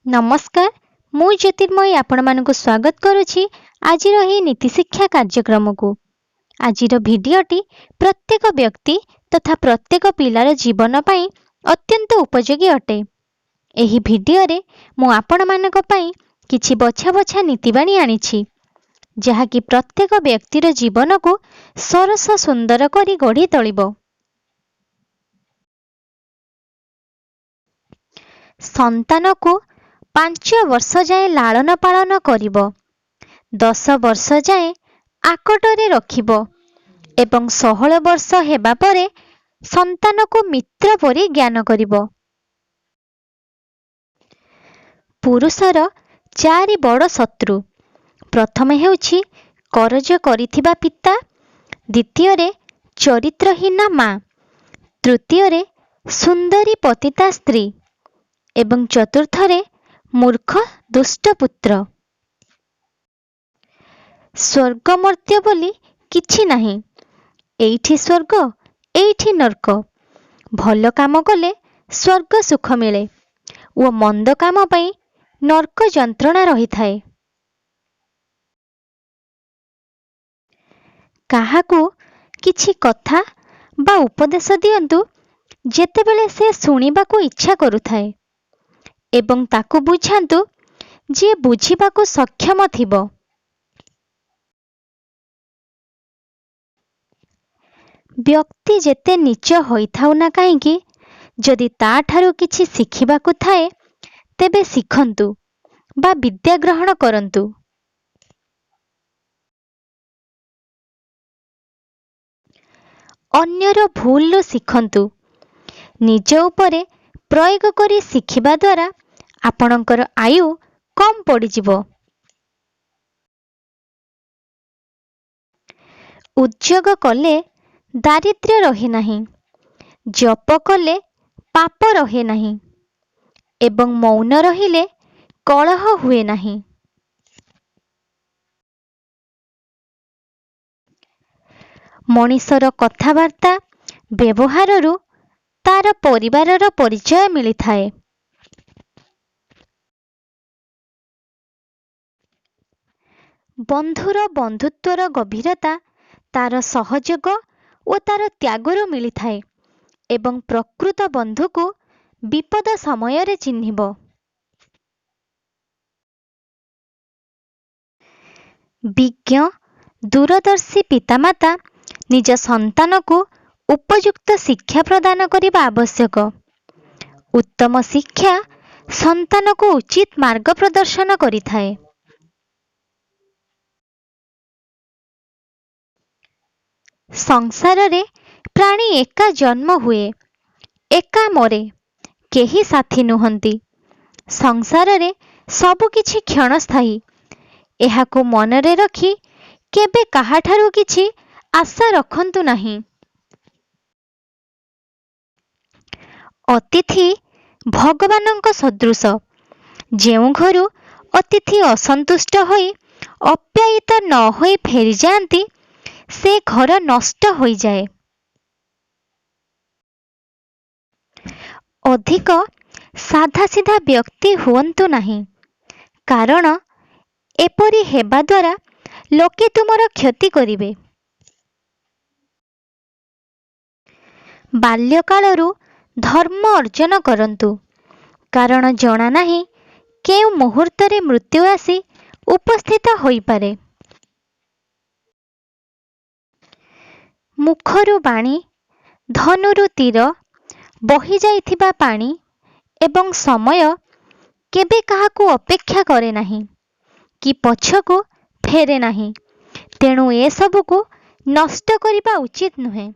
नमस्कार मु ज्योतिर्मयी आपण स्वागत करुछि आज नीति शिक्षा कार्यक्रम को। आज भिडियोटी प्रत्येक व्यक्ति तथा प्रत्येक पिलार जीवन पाई अत्यंत उपयोगी अटे। एही भिडियो रे मु आपण मानक पाई किछि बछा बछा नीतिबाणी आनिछि जहा कि प्रत्येक व्यक्तिर जीवन को सरस सुंदर करी गढ़ी तोलिबो। संतान को 5 वर्ष जाए लालन पालन करिबो, 10 वर्ष जाए आकटरे रखिबो एवं 16 वर्ष हेबा परे संतान को मित्र परि ज्ञान करिबो। पुरुषर 4 बड़ शत्रु। प्रथम हेउछि करज करिथिबा पिता, द्वितीय रे चरित्रहीना माँ, तृतीय रे सुंदरी पतिता स्त्री एवं चतुर्थ रे मूर्ख दुष्ट पुत्र। स्वर्ग मर्त्य बोली किछि नाही, एइठी स्वर्ग एइठी नरक। भल काम कले स्वर्ग सुख मिले ओ मंद काम पई नरक जंत्रणा रही थाए। काहाकू किछि कथा बा उपदेश दियंतु जेतेबेले से सुनिबाकू इच्छा करुथाए एवं ताकू बुझांतु जे बुझिबाकू सक्षम थिबो। व्यक्ति जेते नीच होइथाउ ना काहेकि जदि ता ठारू किछि शिखिबाकू थाए तेबे शिखंतु बा विद्या ग्रहण करंतु। अन्यर भूल शिखंतु, निज उपरे प्रयोग करी शिखिबा द्वारा आपणकर आयु कम पड़िजिबो। उद्योग कले दारिद्र्य रहे नाही, जप कले पाप रहे नाही एवं मौन रहिले कलह हुए नाही। मनीषर कथावार्ता व्यवहाररू तार परिवारर परिचय मिली थाए। बंधुर बंधुत्वर गभीरता तार सहयोग और तार त्यागरू मिली थाए एवं प्रकृत बंधु को विपद समय रे चिन्हिबो। विज्ञ दूरदर्शी पितामाता निज संतान को उपयुक्त शिक्षा प्रदान करिबा आवश्यक। उत्तम शिक्षा संतान को उचित मार्ग प्रदर्शन करिथाए। संसार रे प्राणी एका जन्म हुए एका मरे, केही साथी नुहंती। संसार रे सबु किछि क्षणस्थायी। एहाकु मनरे रखी केबे काहाठारू किछि आशा रखंतु नाही। अतिथि भगवानंक सदृश। जेउ घरु अतिथि असंतुष्ट होई अप्यायित न होई फेरी जाती से घर नष्ट हो जाए। अधिक साधा सीधा व्यक्ति हुअन्तु नाही, कारण एपरी हेबा द्वारा लोके तुमर क्षति करिवे। बाल्यकालरू धर्म अर्जन करंतु, कारण जना नाही केउ मुहूर्तरे मृत्यु आसी उपस्थित होई पारे। मुखरू बाणी, धनुरू तीर, बही जाइथिबा पानी एवं समय केबे काहाकू अपेक्षा करे नाही कि पछकू फेरे नाही। तेणु ए सबको नष्ट करिबा उचित नुहे।